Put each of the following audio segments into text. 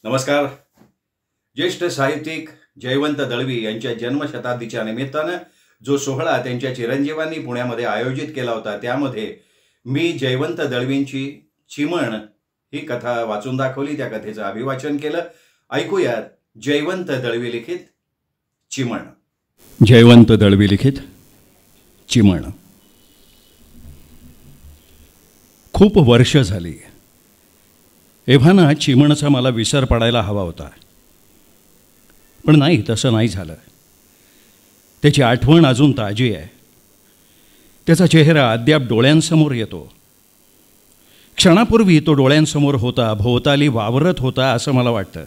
नमस्कार. ज्येष्ठ साहित्यिक जयवंत दळवी यांच्या जन्मशताब्दीच्या निमित्तानं जो सोहळा त्यांच्या चिरंजीवांनी पुण्यामध्ये आयोजित केला होता, त्यामध्ये मी जयवंत दळवींची चिमण ही कथा वाचून दाखवली. त्या कथेचं अभिवाचन केलं. ऐकूयात जयवंत दळवी लिखित चिमण. जयवंत दळवी लिखित चिमण. खूप वर्ष झाली. एव्हाना चिमणचा मला विसर पडायला हवा होता, पण नाही, तसं नाही झालं. त्याची आठवण अजून ताजी आहे. त्याचा चेहरा अद्याप डोळ्यांसमोर येतो. क्षणापूर्वी तो डोळ्यांसमोर होता, भोवताली वावरत होता असं मला वाटतं.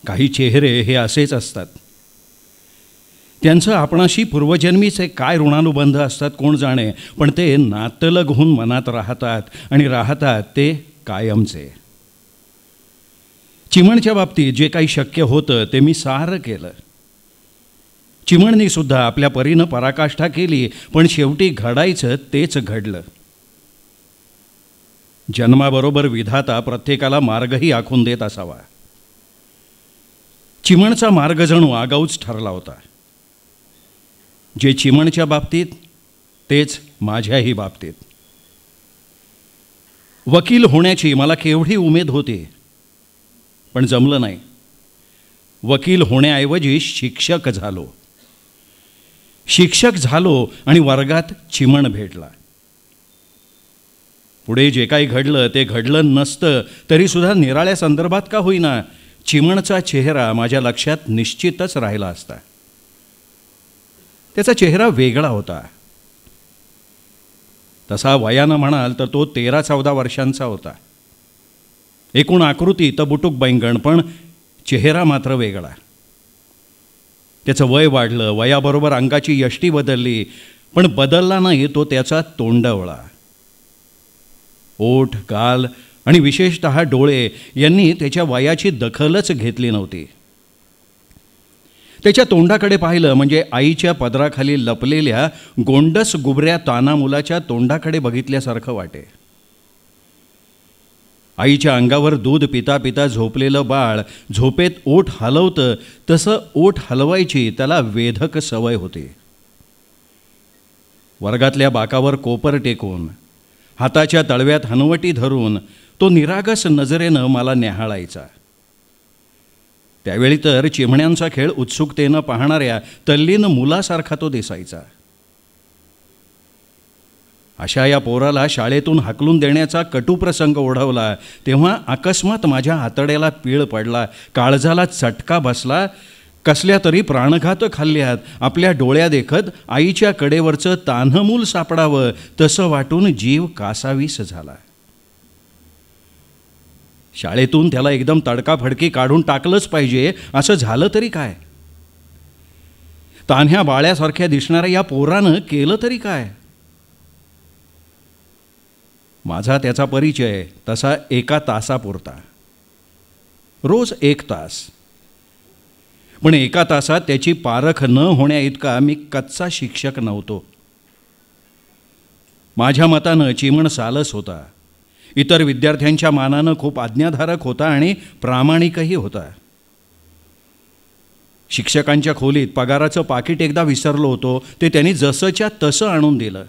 काही चेहरे हे असेच असतात. त्यांचं आपणाशी पूर्वजन्मीचे काय ऋणानुबंध असतात कोण जाणे, पण ते नातलग होऊन मनात राहतात आणि राहतात ते कायमचे. चिमणच्या बाबतीत जे काही शक्य होतं ते मी सारं केलं. चिमणनी सुद्धा आपल्या परीनं पराकाष्ठा केली, पण शेवटी घडायचं तेच घडलं. जन्माबरोबर विधाता प्रत्येकाला मार्गही आखून देत असावा. चिमणचा मार्ग जणू आगाऊच ठरला होता. जे चिमणच्या बाबतीत तेच माझ्याही बाबतीत. वकील होण्याची मला केवढी उमेद होती, पण जमलं नाही. वकील होण्याऐवजी शिक्षक झालो. शिक्षक झालो आणि वर्गात चिमण भेटला. पुढे जे काही घडलं ते घडलं नसतं तरीसुद्धा निराळ्या संदर्भात का होईना चिमणचा चेहरा माझ्या लक्षात निश्चितच राहिला असता. त्याचा चेहरा वेगळा होता. तसा वयानं म्हणाल तर तो 13-14 वर्षांचा होता. एकूण आकृती तर बुटुक बैंगण, पण चेहरा मात्र वेगळा. त्याचं वय वाढलं. वयाबरोबर अंगाची यष्टी बदलली, पण बदलला नाही तो त्याचा तोंडवळा. ओठ, गाल आणि विशेषतः डोळे यांनी त्याच्या वयाची दखलच घेतली नव्हती. त्याच्या तोंडाकडे पाहिलं म्हणजे आईच्या पदराखाली लपलेल्या गोंडस गुबऱ्या ताना मुलाच्या तोंडाकडे बघितल्यासारखं वाटे. आईच्या अंगावर दूध पिता पिता झोपलेलं बाळ झोपेत ओठ हलवतं तसं ओठ हलवायची त्याला वेधक सवय होती. वर्गातल्या बाकावर कोपर टेकून, हाताच्या तळव्यात हनवटी धरून तो निरागस नजरेनं मला न्याहाळायचा. त्यावेळी तर चिमण्यांचा खेळ उत्सुकतेनं पाहणाऱ्या तल्लीन मुलासारखा तो दिसायचा. अशा या पोराला शाळेतून हाकलून देण्याचा कटुप्रसंग ओढवला तेव्हा अकस्मात माझ्या हातड्याला पीळ पडला, काळजाला चटका बसला. कसल्या तरी प्राणघातक हल्ल्यात आपल्या डोळ्या देखत आईच्या कडेवरचं तान्हं मूल सापडावं तसं वाटून जीव कासावीस झाला. शाळेतून त्याला एकदम तडकाफडकी काढून टाकलंच पाहिजे असं झालं तरी काय? तान्ह्या बाळ्यासारख्या दिसणाऱ्या या पोरानं केलं तरी काय? माझा त्याचा परिचय तसा 1 तासापुरता. रोज 1 तास. पण 1 तासात त्याची पारख न होण्या इतका मी कच्चा शिक्षक नव्हतो. माझ्या मतानं चिमण सालस होता. इतर विद्यार्थ्यांच्या मानानं खूप आज्ञाधारक होता आणि प्रामाणिकही होता. शिक्षकांच्या खोलीत पगाराचं पाकिट एकदा विसरलो होतो, ते त्यांनी जसंच्या तसं आणून दिलं.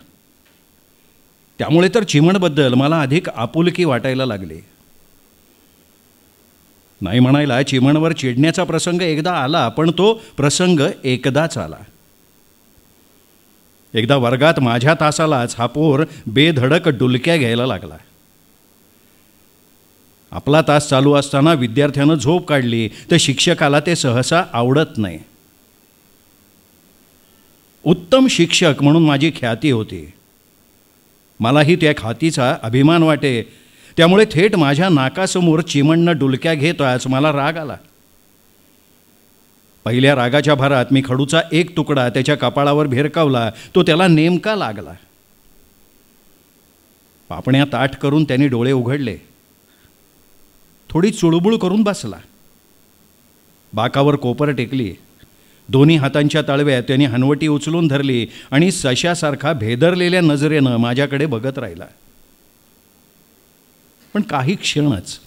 त्यामुळे तर चिमणबद्दल मला अधिक आपुलकी वाटायला लागली. नाही म्हणायला चिमणवर चिडण्याचा प्रसंग एकदा आला, पण तो प्रसंग एकदाच आला. एकदा वर्गात माझ्या तासालाच हा पोर बेधडक डुलक्या घ्यायला लागला. आपला तास चालू असताना विद्यार्थ्यानं झोप काढली तर शिक्षकाला ते सहसा आवडत नाही. उत्तम शिक्षक म्हणून माझी ख्याती होती. मलाही त्या ख्यातीचा अभिमान वाटे. त्यामुळे थेट माझ्या नाकासमोर चिमणनं डुलक्या घेताच मला राग आला. पहिल्या रागाच्या भरात मी खडूचा एक तुकडा त्याच्या कपाळावर भिरकावला. तो त्याला नेमका लागला. पापण्या ताठ करून त्यांनी डोळे उघडले. थोडी चुळबुळ करून बसला. बाकावर कोपर टेकली. दोन्ही हातांच्या तळव्यात त्यांनी हनवटी उचलून धरली आणि सशासारखा भेदरलेल्या नजरेनं माझ्याकडे बघत राहिला. पण काही क्षणच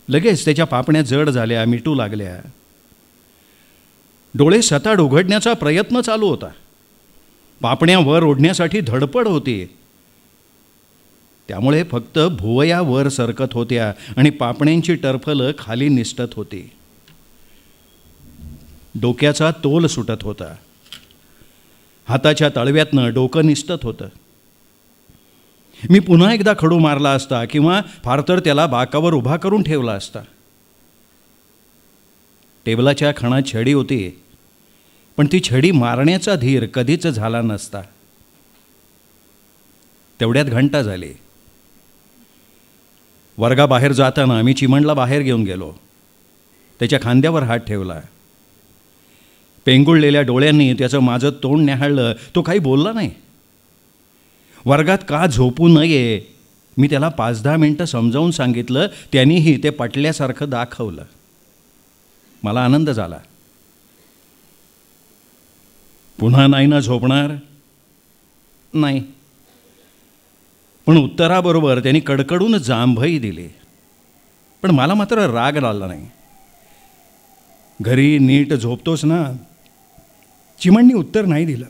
लगेच त्याच्या पापण्या जड झाल्या, मिटू लागल्या. डोळे सताड उघडण्याचा प्रयत्न चालू होता. पापण्या वर ओढण्यासाठी धडपड होती. त्यामुळे फक्त भुवया वर सरकत होत्या आणि पापण्यांची टरफलं खाली निसटत होती. डोक्याचा तोल सुटत होता. हाताच्या तळव्यातनं डोकं निसटत होतं. मी पुन्हा एकदा खडू मारला असता किंवा फार तर त्याला बाकावर उभा करून ठेवला असता. टेबलाच्या खणात छडी होती, पण ती छडी मारण्याचा धीर कधीच झाला नसता. तेवढ्यात घंटा झाली. वर्गाबाहेर जाताना मी चिमणला बाहेर घेऊन गेलो. त्याच्या खांद्यावर हात ठेवला. पेंगुळलेल्या डोळ्यांनी त्याचं माझं तोंड न्याहाळलं. तो काही बोलला नाही. वर्गात का झोपू नये मी त्याला 5-10 मिनटं समजावून सांगितलं. त्यांनीही ते पटल्यासारखं दाखवलं. मला आनंद झाला. पुन्हा नाही ना झोपणार? नाही. पण उत्तराबरोबर त्यांनी कडकडून जांभई दिली. पण मला मात्र राग आला नाही. घरी नीट झोपतोस ना? चिमणनी उत्तर नाही दिलं.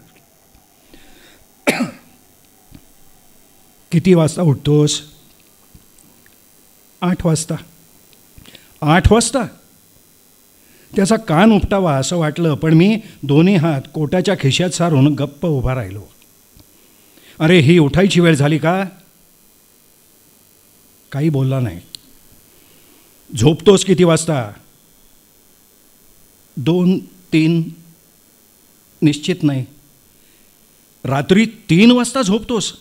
किती वाजता उठतोस? 8 वाजता. 8 वाजता? त्याचा कान उपटावा असं वाटलं, पण मी दोन्ही हात कोटाच्या खिशात सारून गप्प उभा राहिलो. अरे, ही उठायची वेळ झाली का? काही बोलला नाही. झोपतोस किती वाजता? 2-3 निश्चित नाही. रात्री 3 वाजता झोपतोस?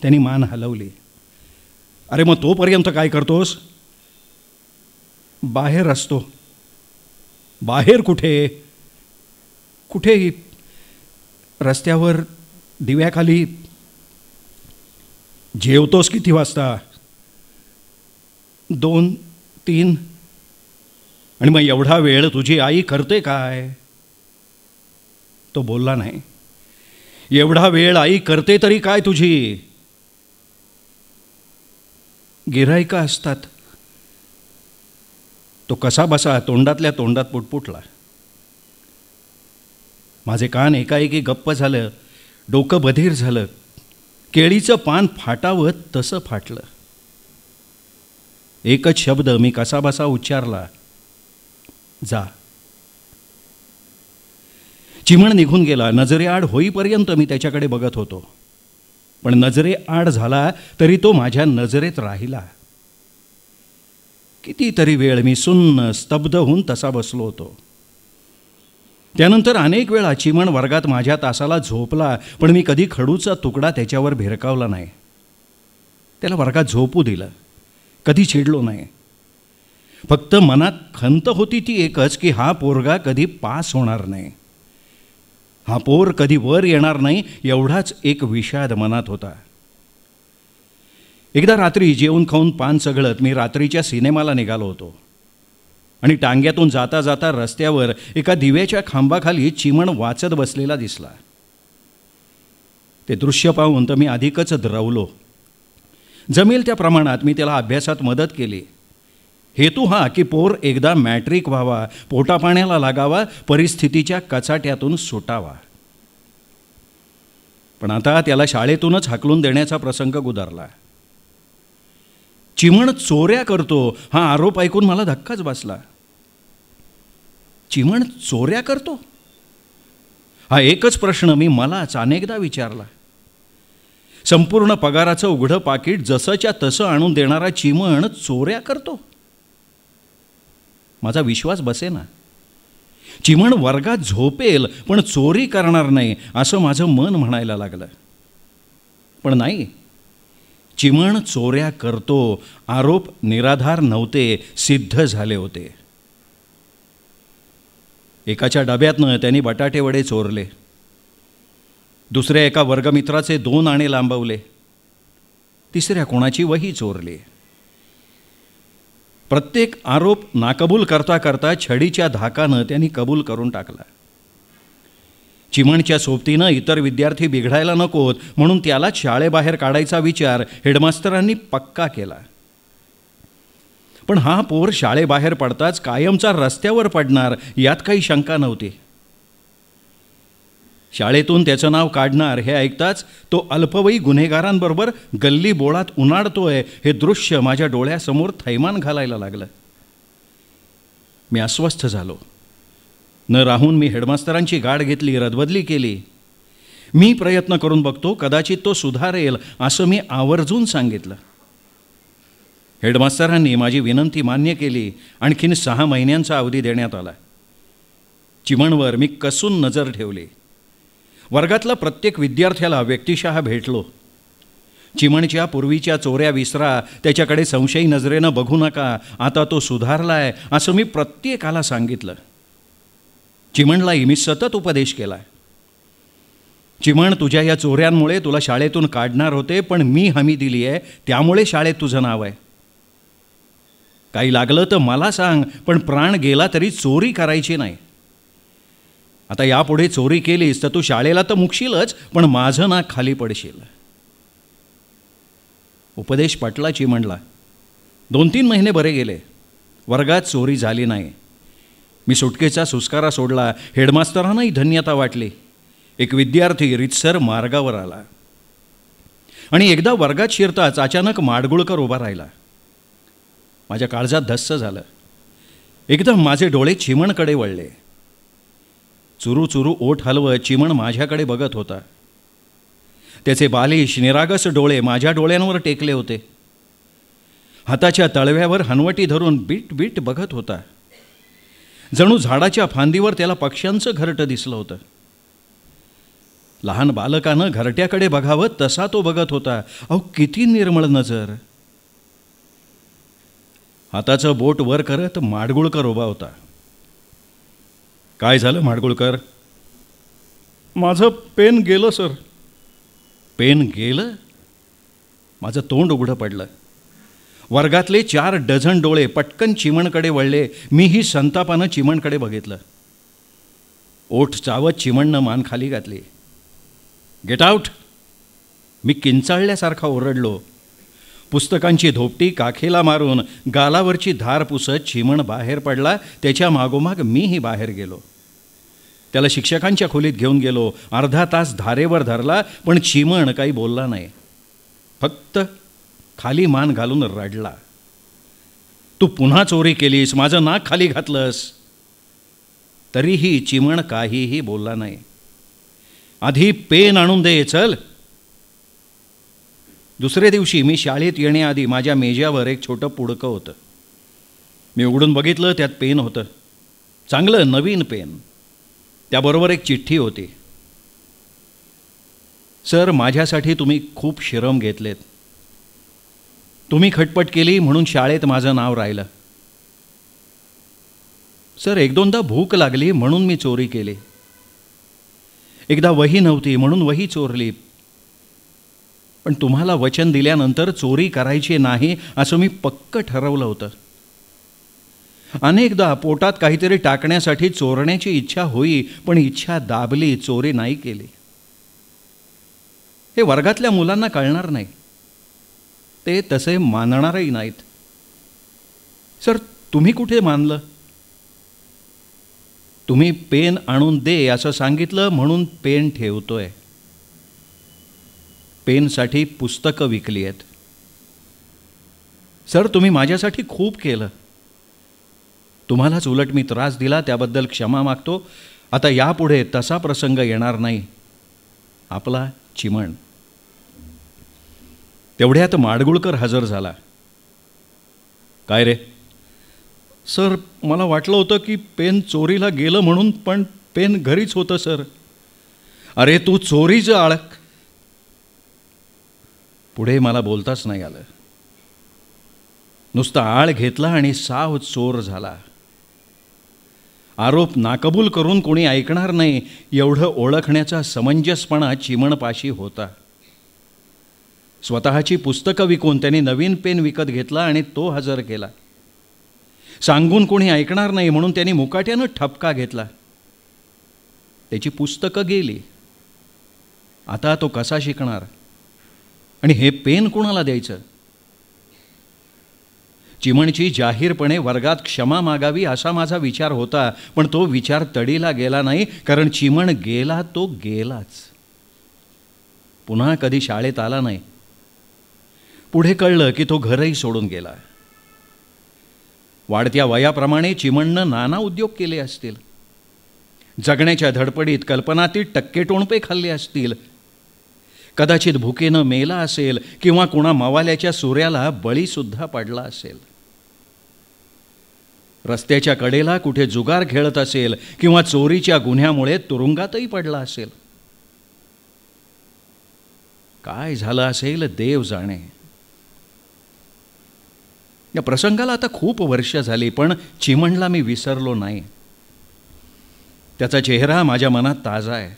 त्यांनी मान हलवली. अरे, मग तोपर्यंत काय करतोस? बाहेर असतो. बाहेर कुठे? कुठेही. रस्त्यावर, दिव्याखाली. जेवतोस किती वाजता? 2-3. आणि मग एवढा वेळ तुझी आई करते काय? तो बोलला नाही. एवढा वेळ आई करते तरी काय तुझी? गिऱ्हाईकं असतात. तो कसा बसा तोंडातल्या तोंडात पुटपुटला. माझे कान एकाएकी गप्प झालं. डोकं बधीर झालं. केळीचं पान फाटावं तसं फाटलं. एकच शब्द मी कसा बसा उच्चारला, जा. चिमण निघून गेला. नजरेआड होईपर्यंत मी त्याच्याकडे बघत होतो. पण नजरेआड झाला तरी तो माझ्या नजरेत राहिला. कितीतरी वेळ मी सुन्न स्तब्ध होऊन तसा बसलो होतो. त्यानंतर अनेक वेळा चिमण वर्गात माझ्या तासाला झोपला, पण मी कधी खडूचा तुकडा त्याच्यावर भिरकावला नाही. त्याला वर्गात झोपू दिलं. कधी चिडलो नाही. फक्त मनात खंत होती ती एकच की हा पोरगा कधी पास होणार नाही. हा पोर कधी वर येणार नाही, एवढाच एक विषाद मनात होता. एकदा रात्री जेवून खाऊन पान सगळत मी रात्रीच्या सिनेमाला निघालो होतो आणि टांग्यातून जाता जाता रस्त्यावर एका दिव्याच्या खांबाखाली चिमण वाचत बसलेला दिसला. ते दृश्य पाहून तर मी अधिकच द्रवलो. जमेल त्या प्रमाणात मी त्याला अभ्यासात मदत केली. हेतू हा की पोर एकदा मॅट्रिक व्हावा, पोटापाण्याला लागावा, परिस्थितीच्या कचाट्यातून सुटावा. पण आता त्याला शाळेतूनच हाकलून देण्याचा प्रसंग गुदरला. चिमण चोऱ्या करतो हा आरोप ऐकून मला धक्काच बसला. चिमण चोऱ्या करतो हा एकच प्रश्न मी मलाच अनेकदा विचारला. संपूर्ण पगाराचं उघडं पाकीट जसंच्या तसं आणून देणारा चिमण चोऱ्या करतो? माझा विश्वास बसेना. चिमण वर्गात झोपेल पण चोरी करणार नाही असं माझं मन म्हणायला लागलं. पण नाही, चिमण चोऱ्या करतो आरोप निराधार नव्हते, सिद्ध झाले होते. एकाच्या डब्यातनं त्यांनी बटाटे वडे चोरले. दुसऱ्या एका वर्गमित्राचे 2 आणे लांबवले. तिसऱ्या कोणाची वही चोरली. प्रत्येक आरोप नाकबूल करता करता छडीच्या धाकानं त्यांनी कबूल करून टाकला. चिमणच्या सोबतीनं इतर विद्यार्थी बिघडायला नकोत म्हणून त्याला शाळेबाहेर काढायचा विचार हेडमास्तरांनी पक्का केला. पण हा पोर शाळेबाहेर पडताच कायमचा रस्त्यावर पडणार यात काही शंका नव्हती. शाळेतून त्याचं नाव काढणार हे ऐकताच तो अल्पवयी गुन्हेगारांबरोबर गल्ली बोळात उन्हाळतोय हे दृश्य माझ्या डोळ्यासमोर थैमान घालायला लागलं. मी अस्वस्थ झालो. न राहून मी हेडमास्तरांची गाठ घेतली, रदबदली केली. मी प्रयत्न करून बघतो, कदाचित तो सुधारेल असं मी आवर्जून सांगितलं. हेडमास्तरांनी माझी विनंती मान्य केली. आणखीन 6 महिन्यांचा अवधी देण्यात आला. चिमणवर मी कसून नजर ठेवली. वर्गातला प्रत्येक विद्यार्थ्याला व्यक्तिशः भेटलो. चिमणच्या पूर्वीच्या चोऱ्या विसरा, त्याच्याकडे संशयी नजरेनं बघू नका, आता तो सुधारलाय असं मी प्रत्येकाला सांगितलं. चिमणलाही मी सतत उपदेश केला. चिमण, तुझ्या या चोऱ्यांमुळे तुला शाळेतून काढणार होते, पण मी हमी दिली आहे, त्यामुळे शाळेत तुझं नाव आहे. काही लागलं तर मला सांग, पण प्राण गेला तरी चोरी करायची नाही. आता यापुढे चोरी केलीस तर तू शाळेला तर मुकशीलच, पण माझं नाक खाली पडशील. उपदेश पटला चिमणला. 2-3 महिने बरे गेले. वर्गात चोरी झाली नाही. मी सुटकेचा सुस्कारा सोडला. हेडमास्तरांनाही धन्यता वाटली. एक विद्यार्थी रीतसर मार्गावर आला. आणि एकदा वर्गात शिरताच अचानक माडगुळकर उभा राहिला. माझ्या काळजात धस्स झालं. एकदम माझे डोळे चिमणकडे वळले. चुरू चुरू ओठ हलवत चिमण माझ्याकडे बघत होता. त्याचे बालिश निरागस डोळे माझ्या डोळ्यांवर टेकले होते. हाताच्या तळव्यावर हनवटी धरून बीट बीट बघत होता. जणू झाडाच्या फांदीवर त्याला पक्ष्यांचं घरटं दिसलं होतं. लहान बालकानं घरट्याकडे बघावं तसा तो बघत होता. अहो, किती निर्मळ नजर. हाताचं बोट वर करत माडगुळकर उभा होता. काय झालं माडगुळकर? माझं पेन गेलं सर. पेन गेलं? माझं तोंड उघडं पडलं. वर्गातले 4 डझन डोळे पटकन चिमणकडे वळले. मीही संतापानं चिमणकडे बघितलं. ओठ चावत चिमणनं मान खाली घातली. Get out! मी किंचाळल्यासारखा ओरडलो. पुस्तकांची धोपटी काखेला मारून गालावरची धार पुसत चिमण बाहेर पडला. त्याच्या मागोमाग मीही बाहेर गेलो. त्याला शिक्षकांच्या खोलीत घेऊन गेलो. अर्धा तास धारेवर धरला, पण चिमण काही बोलला नाही. फक्त खाली मान घालून रडला. तू पुन्हा चोरी केलीस, माझं नाक खाली घातलंस. तरीही चिमण काहीही बोलला नाही. आधी पेन आणून दे, चल. दुसऱ्या दिवशी मी शाळेत येण्याआधी माझ्या मेजावर एक छोटं पुडकं होतं. मी उघडून बघितलं, त्यात पेन होतं. चांगलं नवीन पेन. त्याबरोबर एक चिठ्ठी होती. सर, माझ्यासाठी तुम्ही खूप श्रम घेतलेत. तुम्ही खटपट केली म्हणून शाळेत माझं नाव राहिलं. सर, 1-2दा भूक लागली म्हणून मी चोरी केली. एकदा वही नव्हती म्हणून वही चोरली. पण तुम्हाला वचन दिल्यानंतर चोरी करायची नाही असं मी पक्क ठरवलं होतं. अनेकदा पोटात काहीतरी टाकण्यासाठी चोरण्याची इच्छा होई, पण इच्छा दाबली, चोरी नाही केली. हे वर्गातल्या मुलांना कळणार नाही. ते तसे मानणारही नाहीत. सर, तुम्ही कुठे मानलं? तुम्ही पेन आणून दे असं सांगितलं म्हणून पेन ठेवतोय. पेनसाठी पुस्तकं विकली आहेत. सर, तुम्ही माझ्यासाठी खूप केलं. तुम्हालाच उलट मी त्रास दिला, त्याबद्दल क्षमा मागतो. आता यापुढे तसा प्रसंग येणार नाही. आपला चिमण. तेवढ्यात माडगुळकर हजर झाला. काय रे? सर, मला वाटलं होतं की पेन चोरीला गेलं म्हणून, पण पेन घरीच होतं सर. अरे, तू चोरीचं आळक. पुढे मला बोलताच नाही आलं. नुसता आळ घेतला आणि साव चोर झाला. आरोप नाकबूल करून कोणी ऐकणार नाही एवढं ओळखण्याचा समंजसपणा चिमणपाशी होता. स्वतःची पुस्तकं विकून त्यांनी नवीन पेन विकत घेतला आणि तो हजर केला. सांगून कोणी ऐकणार नाही म्हणून त्यांनी मुकाट्यानं ठपका घेतला. त्याची पुस्तकं गेली. आता तो कसा शिकणार? आणि हे पेन कोणाला द्यायचं? चिमणची जाहीरपणे वर्गात क्षमा मागावी असा माझा विचार होता, पण तो विचार तडीला गेला नाही, कारण चिमण गेला तो गेलाच. पुन्हा कधी शाळेत आला नाही. पुढे कळलं की तो घरही सोडून गेला. वाढत्या वयाप्रमाणे चिमणनं नाना उद्योग केले असतील. जगण्याच्या धडपडीत कल्पनातीत टक्केटोणपे खाल्ले असतील. कदाचित भुकेनं मेला असेल किंवा कुणा मवाल्याच्या सूर्याला बळीसुद्धा पडला असेल. रस्त्याच्या कडेला कुठे जुगार खेळत असेल किंवा चोरीच्या गुन्ह्यामुळे तुरुंगातही पडला असेल. काय झालं असेल देव जाणे. या प्रसंगाला आता खूप वर्ष झाली, पण चिमणला मी विसरलो नाही. त्याचा चेहरा माझ्या मनात ताजा आहे.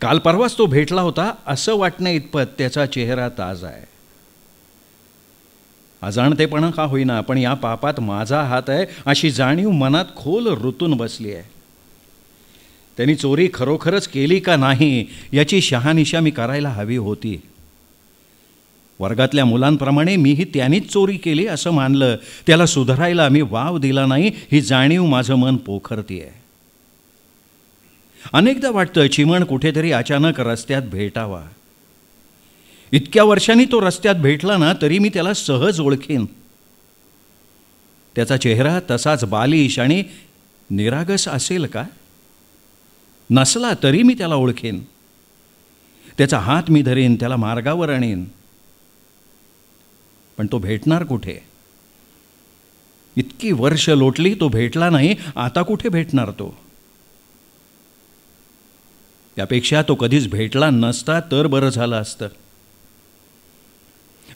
काल परवाच तो भेटला होता असं वाटण्या इतपत त्याचा चेहरा ताजा आहे. अजाणतेपणा का होईना, पण या पापात माझा हात आहे अशी जाणीव मनात खोल रुतून बसली आहे. त्यांनी चोरी खरोखरच केली का नाही याची शहानिशा मी करायला हवी होती. वर्गातल्या मुलांप्रमाणे मीही त्यानीच चोरी केली असं मानलं. त्याला सुधारायला मी वाव दिला नाही ही जाणीव माझं मन पोखरतीये. अनेकदा वाटतं चिमण कुठेतरी अचानक रस्त्यात भेटावा. इतक्या वर्षांनी तो रस्त्यात भेटला ना तरी मी त्याला सहज ओळखेन. त्याचा चेहरा तसाच बालिश आणि निरागस असेल का? नसला तरी मी त्याला ओळखेन. त्याचा हात मी धरेन, त्याला मार्गावर आणेन. पण तो भेटणार कुठे? इतकी वर्ष लोटली तो भेटला नाही, आता कुठे भेटणार तो? यापेक्षा तो कधीच भेटला नसता तर बरं झालं असतं.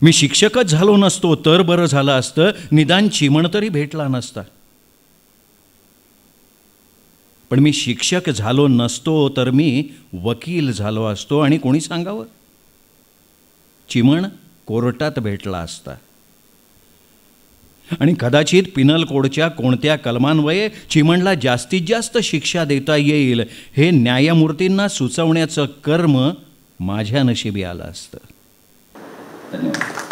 मी शिक्षकच झालो नसतो तर बरं झालं असतं. निदान चिमण तरी भेटला नसता. पण मी शिक्षक झालो नसतो तर मी वकील झालो असतो. आणि कोणी सांगावं? चिमण कोर्टात भेटला असता. आणि कदाचित पिनल कोडच्या कोणत्या कलमान्वये चिमणला जास्तीत जास्त शिक्षा देता येईल हे न्यायमूर्तींना सुचवण्याचं कर्म माझ्या नशिबी आलं असतं. धन्यवाद.